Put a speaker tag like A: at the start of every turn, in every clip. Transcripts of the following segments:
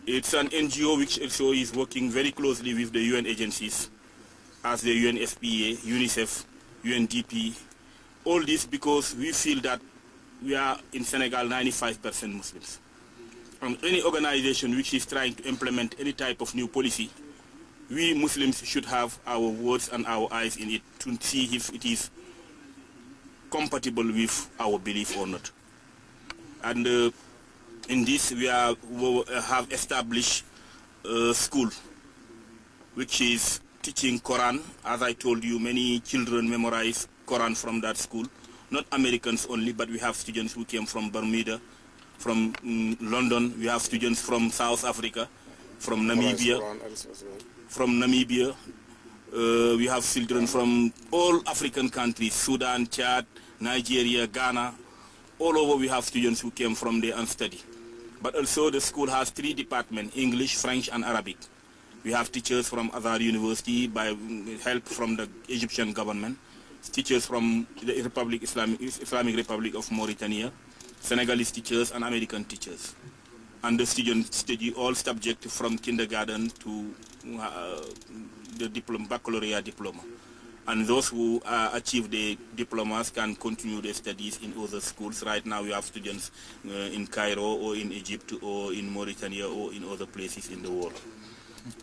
A: It's an NGO which also is working very closely with the UN agencies, as the UNFPA, UNICEF, UNDP. All this because we feel that we are in Senegal 95% Muslims. And any organization which is trying to implement any type of new policy, we Muslims should have our words and our eyes in it to see if it is compatible with our belief or not. And in this we have established a school which is teaching Quran. As I told you, many children memorize Quran from that school. Not Americans only, but we have students who came from Bermuda, from London. We have students from South Africa, from Namibia. We have children from all African countries, Sudan, Chad, Nigeria, Ghana. All over we have students who came from there and study. But also the school has 3 departments, English, French and Arabic. We have teachers from Azhar University by help from the Egyptian government, teachers from the Islamic Republic of Mauritania, Senegalese teachers and American teachers. And the students study all subjects from kindergarten to the baccalaureate diploma. And those who achieve the diplomas can continue their studies in other schools. Right now we have students in Cairo or in Egypt or in Mauritania or in other places in the world.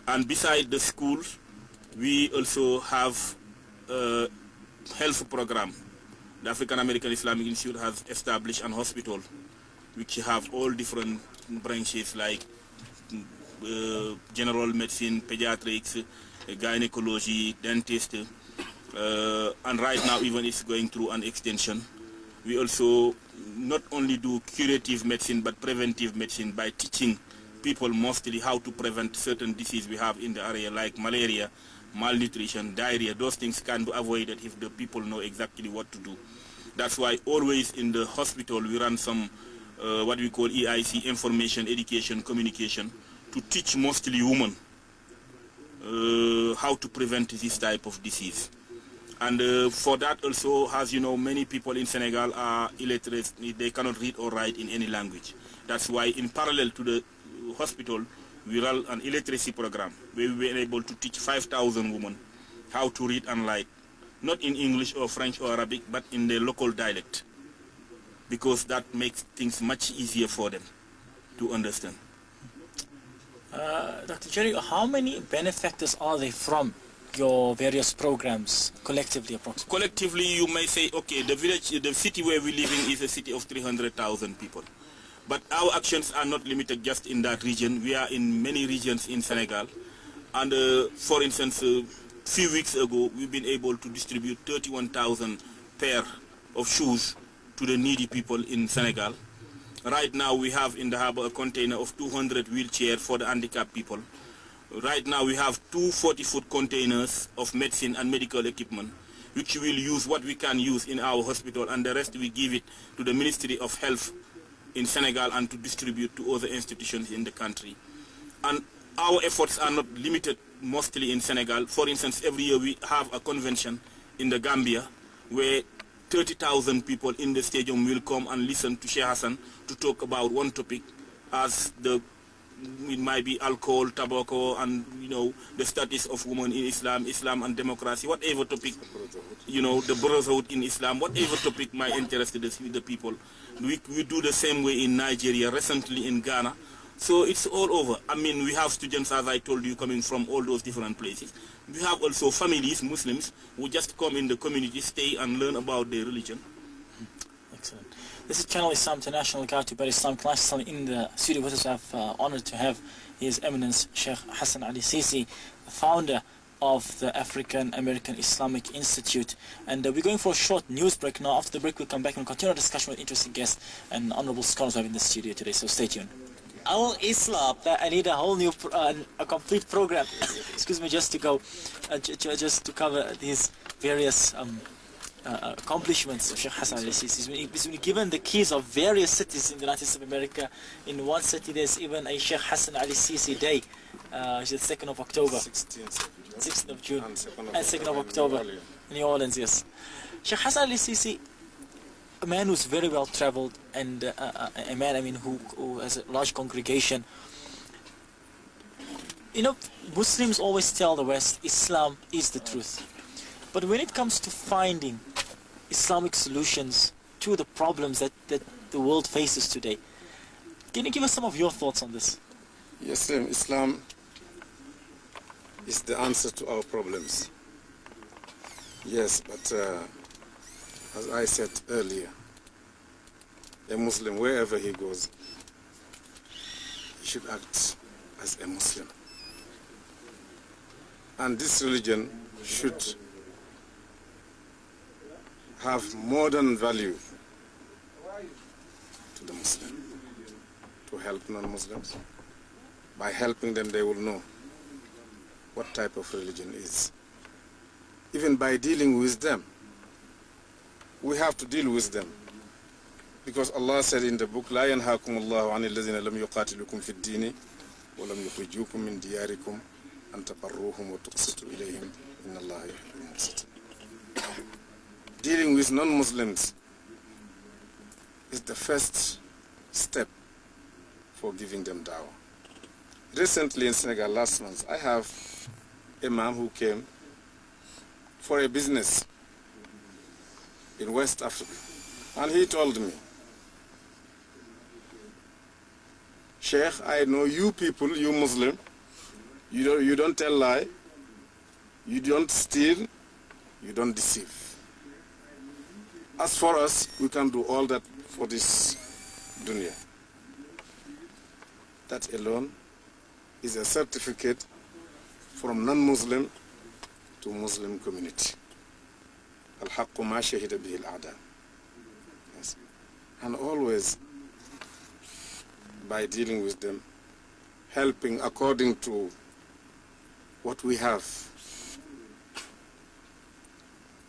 A: And beside the schools, we also have a health program. The African American Islamic Institute has established an hospital which have all different branches like general medicine, pediatrics, gynecology, dentist, and right now even it's going through an extension. We also not only do curative medicine but preventive medicine by teaching people mostly how to prevent certain diseases we have in the area like malaria, malnutrition, diarrhea. Those things can be avoided if the people know exactly what to do. That's why always in the hospital we run some what we call EIC, information, education, communication, to teach mostly women how to prevent this type of disease. And for that also, as you know, many people in Senegal are illiterate. They cannot read or write in any language. That's why in parallel to the hospital, we run an illiteracy program where we were able to teach 5,000 women how to read and write, not in English or French or Arabic, but in their local dialect, because that makes things much easier for them to understand.
B: Dr. Jerry, how many benefactors are there from your various programs collectively approximately?
A: Collectively, you may say, okay, the city where we live in is a city of 300,000 people. But our actions are not limited just in that region. We are in many regions in Senegal. And for instance, a few weeks ago, we've been able to distribute 31,000 pair of shoes to the needy people in Senegal. Right now, we have in the harbor a container of 200 wheelchairs for the handicapped people. Right now, we have 2 40-foot containers of medicine and medical equipment, which we'll use what we can use in our hospital, and the rest we give it to the Ministry of Health in Senegal and to distribute to other institutions in the country. And our efforts are not limited mostly in Senegal. For instance, every year we have a convention in the Gambia where 30,000 people in the stadium will come and listen to Sheikh Hassan to talk about one topic, as it might be alcohol, tobacco, and the status of women in Islam, Islam and democracy, whatever topic, the brotherhood in Islam, whatever topic might interest the people. We do the same way in Nigeria, recently in Ghana. So it's all over. I mean, we have students, as I told you, coming from all those different places. We have also families, Muslims, who just come in the community, stay and learn about their religion.
B: Excellent. This is Channel Islam International, Guide to Better Islam class. In the studio with us, I have honored to have His Eminence Sheikh Hassan Ali Cisse, the founder of the African American Islamic Institute. And we're going for a short news break now. After the break, we'll come back and continue our discussion with interesting guests and honorable scholars we have in the studio today. So stay tuned. Al Islam. I need a whole new, a complete program. Excuse me, just to go, just to cover these various accomplishments of Sheikh Hassan Ali Cisse. He's been given the keys of various cities in the United States of America. In one city, there's even a Sheikh Hassan Ali Cisse Day. It's the 2nd of October. 16th of June. And 2nd of October. In New Orleans, yes. Sheikh Hassan Ali Cisse, a man who's very well traveled, and a man, who has a large congregation. You know, Muslims always tell the West, Islam is the truth. But when it comes to finding Islamic solutions to the problems that the world faces today, can you give us some of your thoughts on this?
C: Yes, Islam is the answer to our problems. Yes, but as I said earlier, a Muslim, wherever he goes, he should act as a Muslim. And this religion should have modern value to the Muslim, to help non-Muslims. By helping them, they will know what type of religion is. Even by dealing with them, we have to deal with them. Because Allah said in the book, لا ينهاكم الله عن الذين لم يقاتلوكم في الدين ولم يخرجوكم من دياركم أن تبروهم وتقسطوا إليهم إن الله يحب المقسطين. Dealing with non-Muslims is the first step for giving them dawah. Recently in Senegal, last month, I have a man who came for a business in West Africa. And he told me, Sheikh, I know you people, you Muslim, you don't tell lie, you don't steal, you don't deceive. As for us, we can do all that for this dunya. That alone is a certificate from non-Muslim to Muslim community. Al-haqqu ma shahida bihi al-a'da. Yes. And always, by dealing with them, helping according to what we have,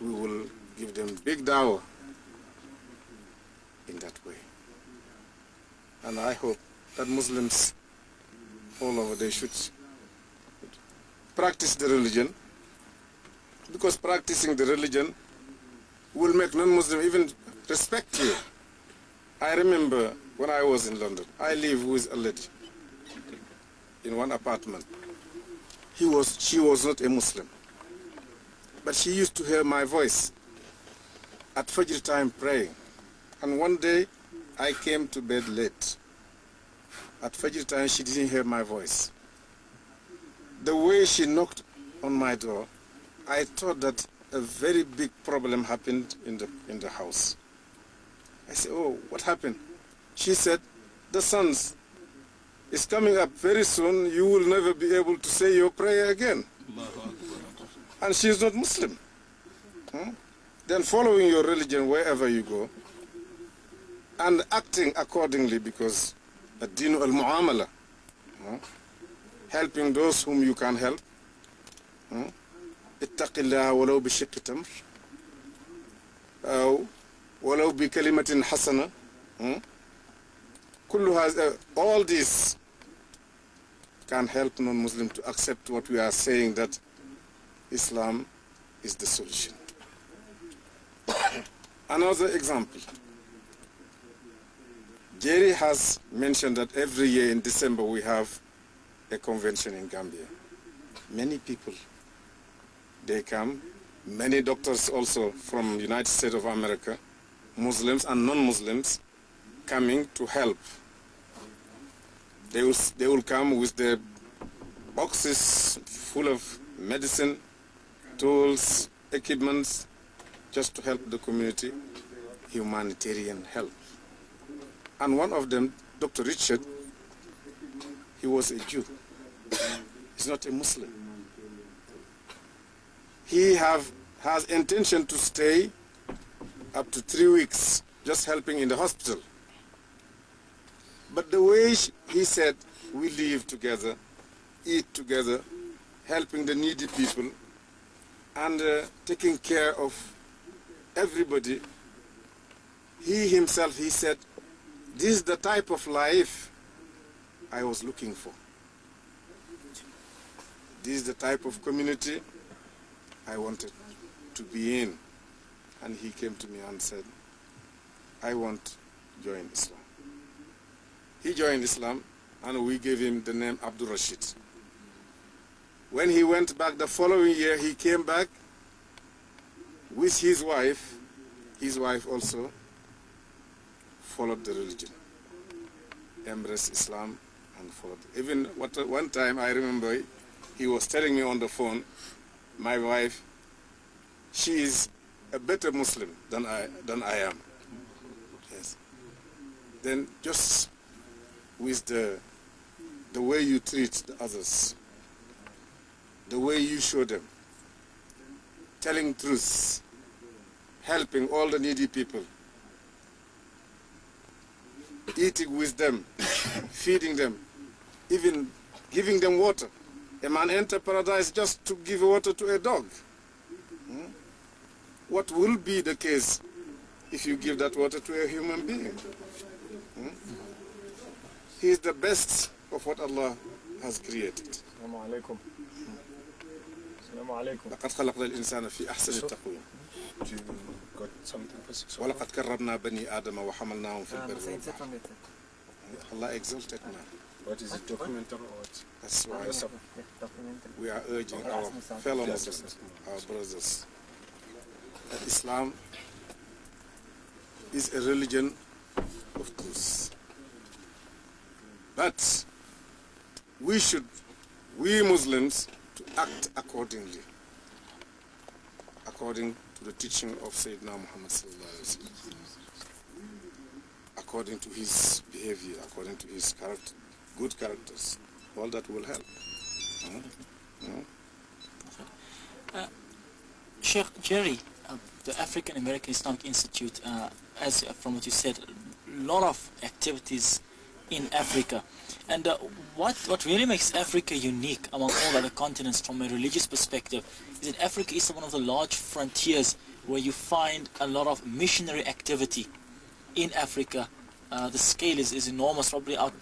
C: we will give them big dawah in that way. And I hope that Muslims all over, they should practice the religion, because practicing the religion will make non-Muslim even respect you. I remember when I was in London, I live with a lady in one apartment. She was not a Muslim, but she used to hear my voice at Fajr time praying. And one day I came to bed late. At Fajr time she didn't hear my voice. The way she knocked on my door, I thought that a very big problem happened in the house. I said, oh, what happened? She said, the sun is coming up very soon, you will never be able to say your prayer again. And she is not Muslim. Then following your religion wherever you go, and acting accordingly, because ad-dinu al-mu'amala, helping those whom you can help. اتق الله ولو بشق تمر أو ولو بكلمة حسنة. All these can help non-Muslim to accept what we are saying, that Islam is the solution. Another example. Jerry has mentioned that every year in December we have a convention in Gambia. Many people, they come, many doctors also from United States of America, Muslims and non-Muslims, coming to help. They will come with their boxes full of medicine, tools, equipments, just to help the community, humanitarian help. And one of them, Dr. Richard, he was a Jew. He's not a Muslim. He has intention to stay up to 3 weeks just helping in the hospital. But the way he said, we live together, eat together, helping the needy people, and taking care of everybody, he himself, he said, this is the type of life I was looking for. This is the type of community I wanted to be in. And he came to me and said, I want to join Islam. He joined Islam, and we gave him the name Abdul Rashid. When he went back the following year, he came back with his wife. His wife also followed the religion, embraced Islam and followed. Even one time I remember he was telling me on the phone, my wife, she is a better Muslim than I am. Yes. Then just with the way you treat the others, the way you show them, telling truth, helping all the needy people, eating with them, feeding them, even giving them water. A man enter paradise just to give water to a dog. What will be the case if you give that water to a human being? He is the best of what Allah has created. لقد خلقنا الإنسان في أحسن تقويم ولقد كرمنا بني آدم وحملناهم في البر والبحر. Allah exalted man.
D: What is it, documentary or what?
C: That's why we are urging our fellow Muslims, our brothers, that Islam is a religion of truth. But we Muslims, to act accordingly, according to the teaching of Sayyidina Muhammad sallallahu alaihi wasallam, according to his behavior, according to his character, good characters. All that will help.
B: Sheikh Jerry, the African American Islamic Institute, as from what you said, a lot of activities in Africa. And what really makes Africa unique among all other continents from a religious perspective is that Africa is one of the large frontiers where you find a lot of missionary activity in Africa. The scale is enormous, probably out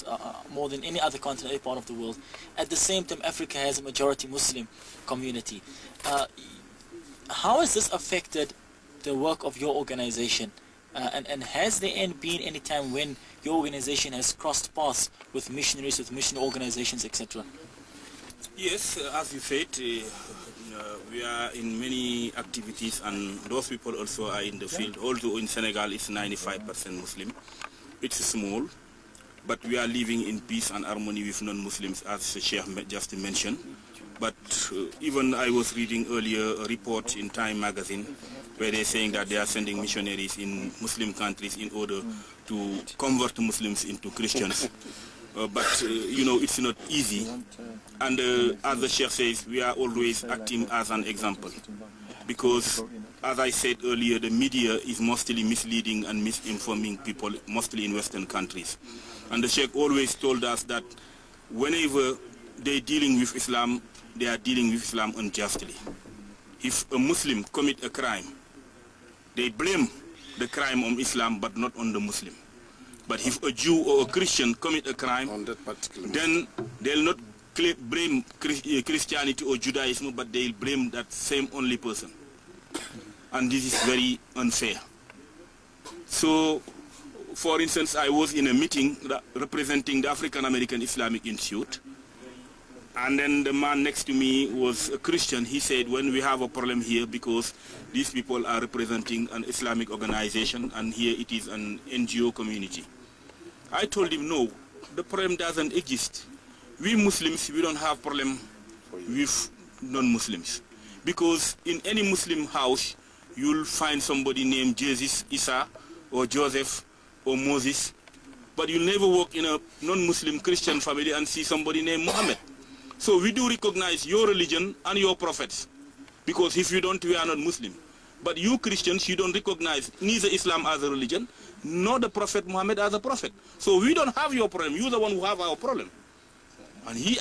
B: more than any other continent, any part of the world. At the same time, Africa has a majority Muslim community. How has this affected the work of your organization? And has there been any time when your organization has crossed paths with missionaries, with mission organizations, etc.?
A: Yes, as you said, we are in many activities, and those people also are in the field. Although in Senegal it's 95% Muslim, it's small, but we are living in peace and harmony with non-Muslims, as the Sheikh just mentioned. But even I was reading earlier a report in Time magazine where they're saying that they are sending missionaries in Muslim countries in order to convert Muslims into Christians. But you know, it's not easy. And as the Sheikh says, we are always acting as an example. Because, as I said earlier, the media is mostly misleading and misinforming people, mostly in Western countries. And the Sheikh always told us that whenever they're dealing with Islam, they are dealing with Islam unjustly. If a Muslim commit a crime, they blame the crime on Islam but not on the Muslim. But if a Jew or a Christian commit a crime, then they'll not blame Christianity or Judaism, but they'll blame that same only person. And this is very unfair. So, for instance, I was in a meeting representing the African American Islamic Institute, and then the man next to me was a Christian. He said, when we have a problem here, because these people are representing an Islamic organization, and here it is an NGO community. I told him, no, the problem doesn't exist. We Muslims, we don't have problem with non-Muslims. Because in any Muslim house, you'll find somebody named Jesus, Isa, or Joseph, or Moses. But you'll never walk in a non-Muslim Christian family and see somebody named Muhammad. So we do recognize your religion and your prophets. Because if you don't, we are not Muslim. But you Christians, you don't recognize neither Islam as a religion, nor the Prophet Muhammad as a prophet. So we don't have your problem. You're the one who have our problem. And he